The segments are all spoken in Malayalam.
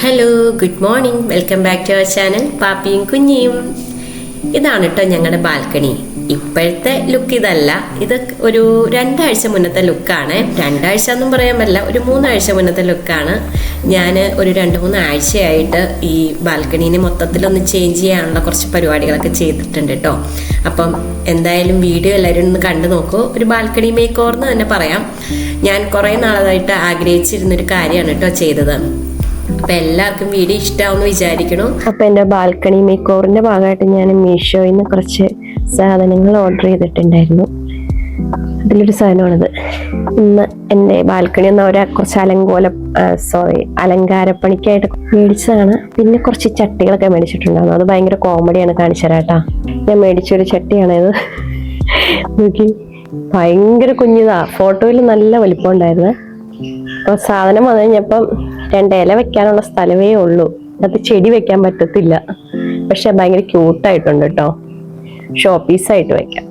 Hello, good morning. Welcome back to our channel പാപ്പിയും കുഞ്ഞിയും. ഇതാണ് കേട്ടോ ഞങ്ങളുടെ ബാൽക്കണി. ഇപ്പോഴത്തെ ലുക്ക് ഇതല്ല, ഇത് ഒരു 2 ആഴ്ച മുന്നത്തെ ലുക്കാണ്. 2 ആഴ്ച എന്നും പറയാൻ പറ്റില്ല, ഒരു 3 ആഴ്ച മുന്നത്തെ ലുക്കാണ്. ഞാൻ ഒരു 2-3 ആഴ്ചയായിട്ട് ഈ ബാൽക്കണീനെ മൊത്തത്തിലൊന്ന് ചേഞ്ച് ചെയ്യാനുള്ള കുറച്ച് പരിപാടികളൊക്കെ ചെയ്തിട്ടുണ്ട് കേട്ടോ. അപ്പം എന്തായാലും വീഡിയോ എല്ലാവരും ഒന്ന് കണ്ടു നോക്കൂ. ഒരു ബാൽക്കണി മേക്ക് ഓവർ എന്ന് തന്നെ പറയാം. ഞാൻ കുറേ നാളായിട്ട് ആഗ്രഹിച്ചിരുന്നൊരു കാര്യമാണ് കേട്ടോ ചെയ്തത്. അപ്പൊ എല്ലാവർക്കും വീഡിയോ ഇഷ്ടമാവുമെന്ന് വിചാരിക്കണം. അപ്പൊ എന്റെ ബാൽക്കണി മേക്ക് ഓവറിന്റെ ഭാഗമായിട്ട് ഞാൻ മീഷോയിൽ നിന്ന് കുറച്ച് സാധനങ്ങൾ ഓർഡർ ചെയ്തിട്ടുണ്ടായിരുന്നു. അതിലൊരു സാധനമാണിത്. ഇന്ന് എന്റെ ബാൽക്കണി കുറച്ച് അലങ്കാരപ്പണിക്കായിട്ട് മേടിച്ചതാണ്. പിന്നെ കുറച്ച് ചട്ടികളൊക്കെ മേടിച്ചിട്ടുണ്ടായിരുന്നു. അത് ഭയങ്കര കോമഡിയാണ്, കാണിച്ചു തരാട്ടാ. ഞാൻ മേടിച്ചൊരു ചട്ടിയാണിത്. നോക്കി, ഭയങ്കര കുഞ്ഞിതാ. ഫോട്ടോയിൽ നല്ല വലിപ്പം ഉണ്ടായിരുന്നു. അപ്പൊ സാധനം വന്നു കഴിഞ്ഞപ്പം 2 ഇല വെക്കാനുള്ള സ്ഥലമേ ഉള്ളൂ. അത് ചെടി വെക്കാൻ പറ്റത്തില്ല. പക്ഷെ ഭയങ്കര ക്യൂട്ടായിട്ടുണ്ട് കേട്ടോ. ഷോ പീസായിട്ട് വെക്കാം.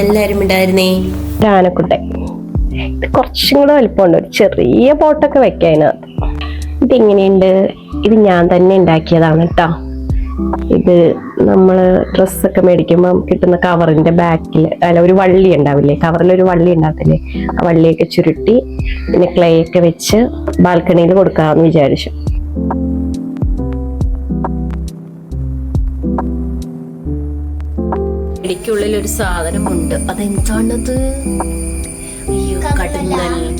എല്ലാരും ഉണ്ടായിരുന്നേ. ആനക്കുട്ടൻ ഇത് കുറച്ചും കൂടെ വലിപ്പമുണ്ട്. ഒരു ചെറിയ പോട്ടൊക്കെ വെക്കാം അതിനകത്ത്. ഇതെങ്ങനെയുണ്ട്? ഇത് ഞാൻ തന്നെ ഉണ്ടാക്കിയതാണ് കേട്ടോ. ഇത് നമ്മള് ഡ്രസ്സൊക്കെ മേടിക്കുമ്പോൾ കിട്ടുന്ന കവറിന്റെ ബാക്കിൽ ഒരു വള്ളി ഉണ്ടാവില്ലേ, കവറിലൊരു വള്ളി ഉണ്ടാകത്തില്ലേ, ആ വള്ളിയൊക്കെ ചുരുട്ടി പിന്നെ ക്ലേ ഒക്കെ വെച്ച് ബാൽക്കണിയിൽ കൊടുക്കാമെന്ന് വിചാരിച്ചു. ഇടയ്ക്കുള്ളിൽ ഒരു സാധനമുണ്ട്. അതെന്താണത്? അയ്യോ,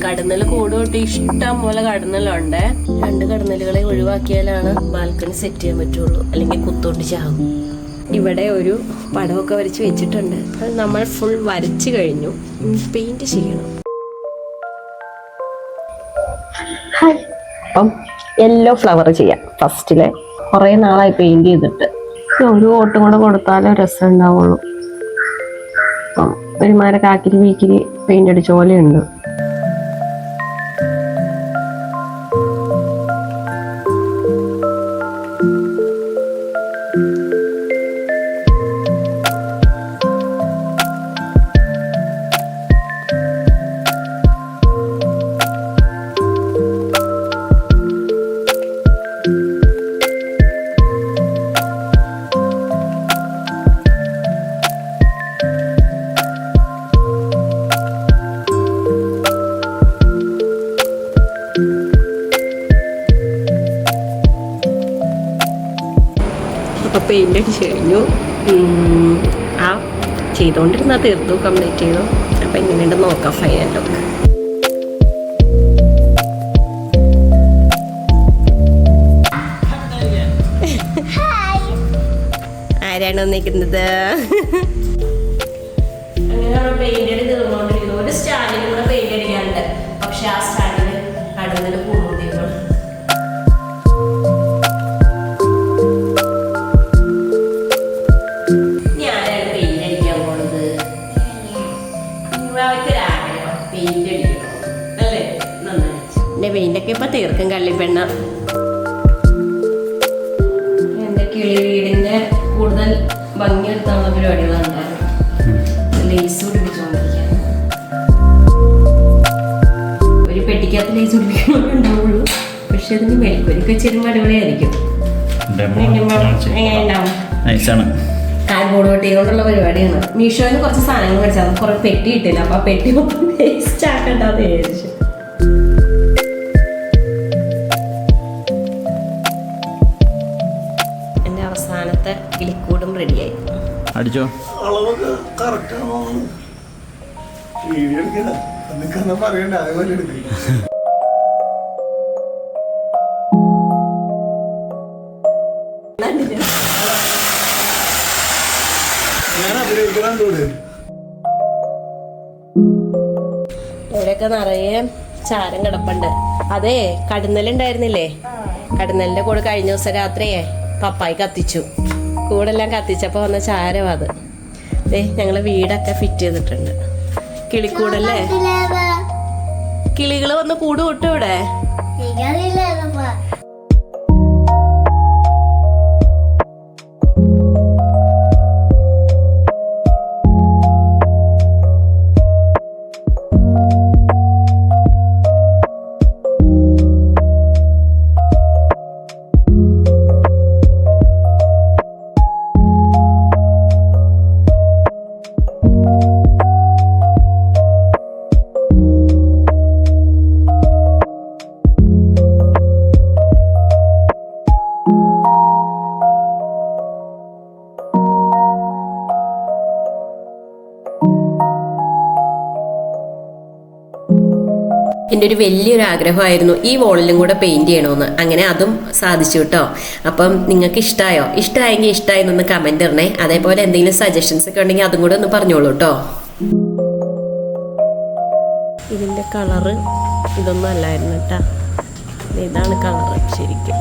കടന്നൽ കൂട് തൊട്ട് ഇഷ്ടം പോലെ കടന്നലുണ്ട്. 2 കടന്നലുകളെ ഒഴിവാക്കിയാലാണ് ബാൽക്കണി സെറ്റ് ചെയ്യാൻ പറ്റുള്ളൂ, അല്ലെങ്കിൽ കുത്തോണ്ട് ചാവും. ഇവിടെ ഒരു പടമൊക്കെ വരച്ച് വെച്ചിട്ടുണ്ട്. അത് നമ്മൾ ഫുൾ വരച്ചു കഴിഞ്ഞു. പെയിന്റ് ചെയ്യണം. അപ്പം യെല്ലോ ഫ്ലവർ ചെയ്യാം ഫസ്റ്റില്. കുറെ നാളായി പെയിന്റ് ചെയ്തിട്ട്. ഒരു ഓട്ടും കൂടെ കൊടുത്താലേ രസം ഉണ്ടാവുള്ളൂ. അപ്പം ഒരുമാരെ കാക്കിരി വീക്കിരി പെയിന്റ് അടിച്ച പോലെയുണ്ട്. അപ്പോൾ പെയിൻ്റ് അടിച്ച് കഴിഞ്ഞു. ആ ചെയ്തുകൊണ്ടിരുന്നാൽ തീർത്തു, കംപ്ലീറ്റ് ചെയ്തു. അപ്പം എങ്ങനെയുണ്ട് നോക്കാം ഫൈനൽ ലുക്ക്. ആരാണ് വന്നിരിക്കുന്നത്? അങ്ങനെയാണ് പെയിൻ്റ് അടി തീർന്നുകൊണ്ടിരിക്കുന്നത്. ഒരു സ്റ്റാൻഡിൽ കൂടെ പെയിൻ്റ് അടിക്കാറുണ്ട്. പക്ഷെ ആ സ്റ്റാൻഡിൽ കടന്നൽ കൂടുതൽ. പെയിന്റൊക്കെ ഇപ്പൊ തീർക്കും കള്ളിപ്പെണ്ണ. എന്റെ കിളി വീടിന്റെ കൂടുതൽ ഭംഗിയെടുത്താനുള്ള പരിപാടികളുണ്ടായിരുന്നു. ലേസ് പിടിപ്പിച്ചോണ്ടിരിക്കുക. ഒരു പെട്ടിക്കകത്ത് ലേസ് പിടിപ്പിക്കണുണ്ടാവുള്ളൂ. പക്ഷെ അതിന് മെൽക്കൊരുക്കെ ചെറും അടിപൊളിയായിരിക്കും. കാൽബോർഡ് പെട്ടി കൊണ്ടുള്ള പരിപാടിയാണ്. മീഷോന്ന് കുറച്ച് സാധനങ്ങൾ മേടിച്ചാൽ കുറെ പെട്ടി കിട്ടില്ല. അപ്പൊ ആ പെട്ടി മൊത്തം വേസ്റ്റ് ആക്കണ്ടെന്ന് വിചാരിച്ചു. അവസാനത്തെ കിളിക്കൂടും റെഡിയായി. അടിച്ചോ? ഇവിടെയൊക്കെ നിറയെ ചാരം കിടപ്പുണ്ട്. അതെ, കടന്നലുണ്ടായിരുന്നില്ലേ? കടന്നലിന്റെ കൂടെ കഴിഞ്ഞ ദിവസം രാത്രിയെ പപ്പായി കത്തിച്ചു. കൂടെല്ലാം കത്തിച്ചപ്പോൾ വന്ന ചാരം അത്. ഞങ്ങള് വീടൊക്കെ ഫിറ്റ് ചെയ്തിട്ടുണ്ട്. കിളിക്കൂടല്ലേ? കിളികള് വന്ന് കൂട് കൂട്ടും ഇവിടെ. എൻ്റെ ഒരു വലിയൊരു ആഗ്രഹമായിരുന്നു ഈ വോളിലും കൂടെ പെയിന്റ് ചെയ്യണമെന്ന്. അങ്ങനെ അതും സാധിച്ചു കേട്ടോ. അപ്പം നിങ്ങൾക്ക് ഇഷ്ടമായെങ്കിൽ ഇഷ്ടമായെന്നൊന്ന് കമന്റ് ഇടണേ. അതേപോലെ എന്തെങ്കിലും സജഷൻസ് ഒക്കെ ഉണ്ടെങ്കിൽ അതും കൂടെ ഒന്ന് പറഞ്ഞോളൂ കേട്ടോ. ഇതിൻ്റെ കളറ് ഇതൊന്നും അല്ലായിരുന്നു കേട്ടോ. ഇതാണ് കളറ്. ശരിക്കും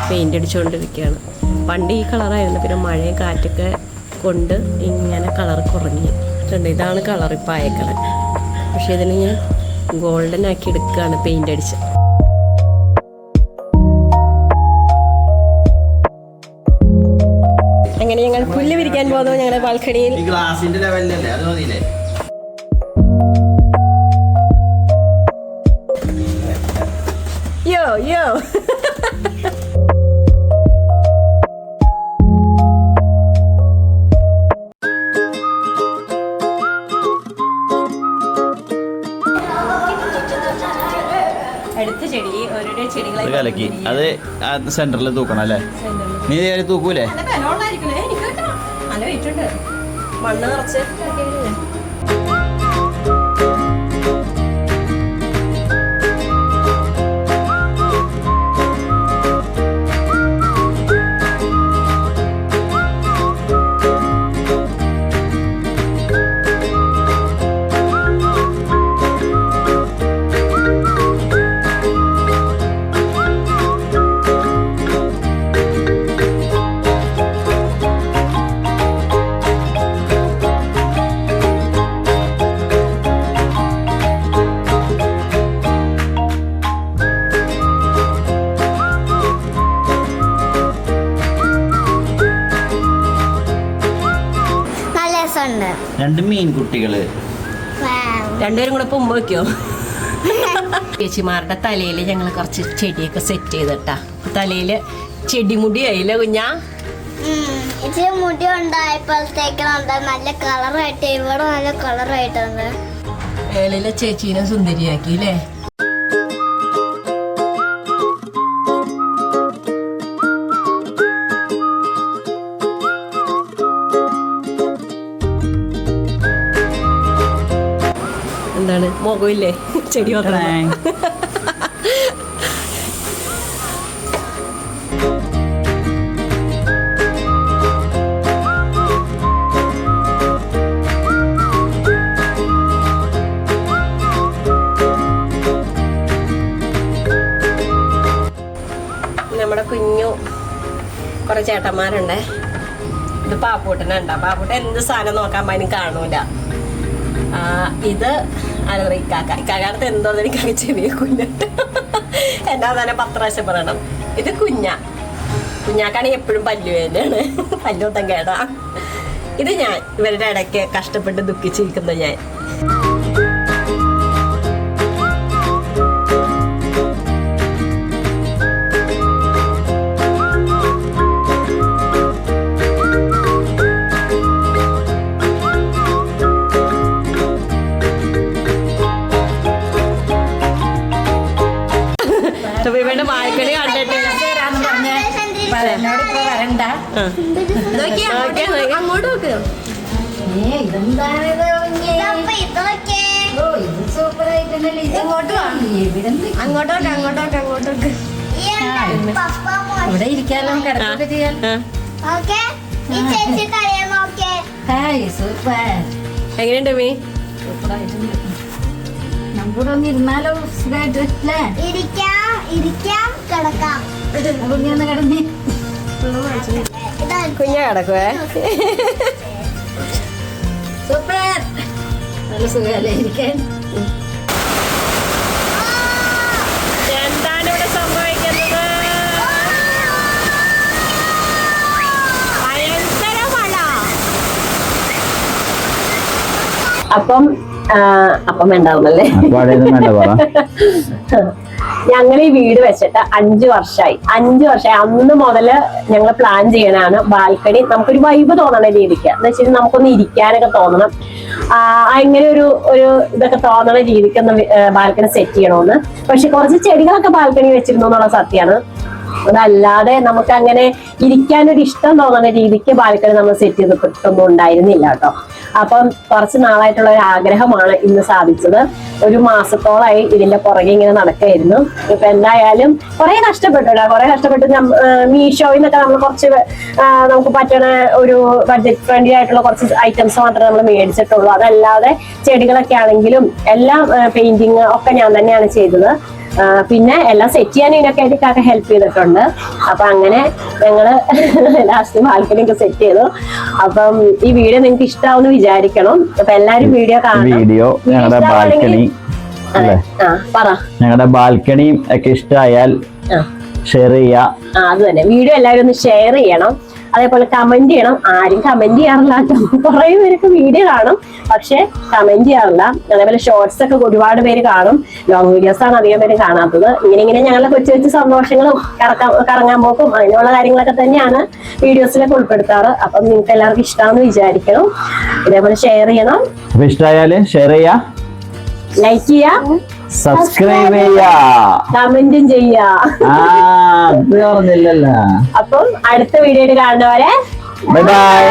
പെയിന്റ് അടിച്ചുകൊണ്ടിരിക്കുകയാണ്. പണ്ട് ഈ കളറായിരുന്നു, പിന്നെ മഴയും കാറ്റൊക്കെ കൊണ്ട് ഇങ്ങനെ കളർ കുറഞ്ഞു. ഇതാണ് കളർ ഇപ്പോൾ ആയ കളർ. പക്ഷെ ഇതിന് ഞാൻ ഗോൾഡൻ ആക്കി എടുക്കുകയാണ് പെയിന്റ് അടിച്ച്. അങ്ങനെ ഞങ്ങൾ പുല്ല് വിരിക്കാൻ പോകുന്നു ഞങ്ങളുടെ ബാൽക്കണിയിൽ. യോ യോ അടുത്ത ചെടി ഓരോ ചെടികളെ അത് സെന്ററിൽ തൂക്കണം അല്ലേ? നീ തൂക്കൂലേ? നല്ല വെയിറ്റുണ്ട്. മണ്ണ് നിറച്ച് രണ്ട് മീൻകുട്ടികള് രണ്ടുപേരും കൂടെ പൊമ്പ് വയ്ക്കോ? ചേച്ചിമാരുടെ തലയിൽ ഞങ്ങൾ കുറച്ച് ചെടിയൊക്കെ സെറ്റ് ചെയ്തിട്ടാ. തലയില് ചെടിമുടിയായില്ല കുഞ്ഞാ? മുടി ഉണ്ടായപ്പോഴത്തേക്കുണ്ട് നല്ല കളറായിട്ട്. ഇവിടെ നല്ല കളറായിട്ടുണ്ട്. ഏളിലെ ചേച്ചീനെ സുന്ദരിയാക്കി അല്ലേ? എന്താണ് മുഖമില്ലേ ചെടി നോക്കണം. നമ്മുടെ കുഞ്ഞു കുറെ ചേട്ടന്മാരുണ്ടേ. ഇത് പാപ്പൂട്ടനുണ്ടാ. പാപ്പൂട്ടൻ എന്ത് സാധനം നോക്കാൻ പറ്റും കാണൂല. ഇത് അല്ല ഇക്കാലത്ത് എന്തോ എനിക്ക് ചെറിയ കുഞ്ഞിട്ട് എന്നാ തന്നെ 10 പ്രാവശ്യം പറയണം. ഇത് കുഞ്ഞാക്കാണെങ്കിൽ എപ്പോഴും പല്ലുവേദനയാണ്. പല്ലുമൊത്തം കേടാ. ഇത് ഞാൻ ഇവരുടെ ഇടയ്ക്ക് കഷ്ടപ്പെട്ട് ദുഃഖിച്ചിരിക്കുന്ന ഞാൻ. ഇവരുടെ ബാൽക്കണി കണ്ടിട്ട് അങ്ങോട്ട് നോക്ക്. അങ്ങോട്ടോട്ട് ഇവിടെ ഇരിക്കാലോ, കിടക്കൊക്കെ ചെയ്യാൻ. എങ്ങനെയുണ്ട് മീ? സൂപ്പറായിട്ടുണ്ട്. നമ്മുടെ ഒന്ന് ഇരുന്നാലോ സുഖമായിട്ട് അല്ലേ? കുഞ്ഞൊന്ന് കിടന്ന് കുഞ്ഞ കിടക്കുവേ. സൂപ്പർ. നല്ല സുഖമല്ലേ ഇരിക്കാൻ? എന്താണ് ഇവിടെ സംഭവിക്കുന്നത്? ഭയങ്കര മഴ. അപ്പം വേണ്ടാവുന്നല്ലേ? ഞങ്ങൾ ഈ വീട് വെച്ചിട്ട് 5 വർഷമായി. അന്ന് മുതല് ഞങ്ങൾ പ്ലാൻ ചെയ്യണാണ് ബാൽക്കണി നമുക്കൊരു വൈബ് തോന്നണ രീതിക്ക്. എന്ന് വെച്ചാൽ നമുക്കൊന്ന് ഇരിക്കാനൊക്കെ തോന്നണം. ഇങ്ങനെ ഒരു ഇതൊക്കെ തോന്നണ രീതിക്ക് ഒന്ന് ബാൽക്കണി സെറ്റ് ചെയ്യണമെന്ന്. പക്ഷെ കുറച്ച് ചെടികളൊക്കെ ബാൽക്കണി വെച്ചിരുന്നു എന്നുള്ള സത്യമാണ്. അതല്ലാതെ നമുക്ക് അങ്ങനെ ഇരിക്കാനൊരു ഇഷ്ടം തോന്നുന്ന രീതിക്ക് ബാൽക്കണി നമ്മൾ സെറ്റ് ചെയ്തിട്ടൊന്നും ഉണ്ടായിരുന്നില്ല കേട്ടോ. അപ്പം കുറച്ച് നാളായിട്ടുള്ള ഒരു ആഗ്രഹമാണ് ഇന്ന് സാധിച്ചത്. ഒരു മാസത്തോളമായി ഇതിന്റെ പുറകെ ഇങ്ങനെ നടക്കായിരുന്നു. ഇപ്പൊ എന്തായാലും കുറെ കഷ്ടപ്പെട്ടു മീഷോയിൽ നിന്നൊക്കെ നമ്മൾ കുറച്ച് നമുക്ക് പറ്റണ ഒരു ബഡ്ജറ്റ് ഫ്രണ്ട്ലി ആയിട്ടുള്ള കുറച്ച് ഐറ്റംസ് മാത്രമേ നമ്മൾ മേടിച്ചിട്ടുള്ളൂ. അതല്ലാതെ ചെടികളൊക്കെ ആണെങ്കിലും എല്ലാം പെയിന്റിങ് ഒക്കെ ഞാൻ തന്നെയാണ് ചെയ്തത്. പിന്നെ എല്ലാം സെറ്റ് ചെയ്യാൻ ഇതിനൊക്കെ ആയിട്ട് കാക്ക ഹെൽപ്പ് ചെയ്തിട്ടുണ്ട്. അപ്പൊ അങ്ങനെ ഞങ്ങള് ലാസ്റ്റ് ബാൽക്കണി ഒക്കെ സെറ്റ് ചെയ്തു. അപ്പം ഈ വീഡിയോ നിങ്ങൾക്ക് ഇഷ്ടാവുമെന്ന് വിചാരിക്കണം. അപ്പൊ എല്ലാരും വീഡിയോ കാണണം. വീഡിയോ ഞങ്ങളുടെ ബാൽക്കണി അല്ലേ, പറ. ഞങ്ങളുടെ ബാൽക്കണിയും ഒക്കെ ഇഷ്ടമായാൽ ഷെയർ ചെയ്യാം. അത് തന്നെ, വീഡിയോ എല്ലാവരും ഒന്ന് ഷെയർ ചെയ്യണം. അതേപോലെ കമന്റ് ചെയ്യണം. ആരും കമന്റ് ചെയ്യാറില്ല കേട്ടോ. കുറെ പേർക്ക് വീഡിയോ കാണും പക്ഷെ കമന്റ് ചെയ്യാറില്ല. അതേപോലെ ഷോർട്സ് ഒക്കെ ഒരുപാട് പേര് കാണും. ലോങ് വീഡിയോസ് ആണ് അധികം പേര് കാണാത്തത്. ഇങ്ങനെ ഞങ്ങളുടെ കൊച്ചു സന്തോഷങ്ങളും കറങ്ങാൻ പോക്കും അങ്ങനെയുള്ള കാര്യങ്ങളൊക്കെ തന്നെയാണ് വീഡിയോസിലൊക്കെ ഉൾപ്പെടുത്താറ്. അപ്പം നിങ്ങൾക്ക് എല്ലാവർക്കും ഇഷ്ടമാണെന്ന് വിചാരിക്കണം. ഇതേപോലെ ഷെയർ ചെയ്യണം. അപ്പൊ ഇഷ്ടമായാല് ഷെയർ ചെയ്യാ, ലൈക്ക് ചെയ്യാ, സബ്സ്ക്രൈബ് ചെയ്യാ, കമന്റും ചെയ്യാ. അത് പറഞ്ഞില്ലല്ലോ. അപ്പം അടുത്ത വീഡിയോയിൽ കാണുന്നവരെ ബൈ ബൈ.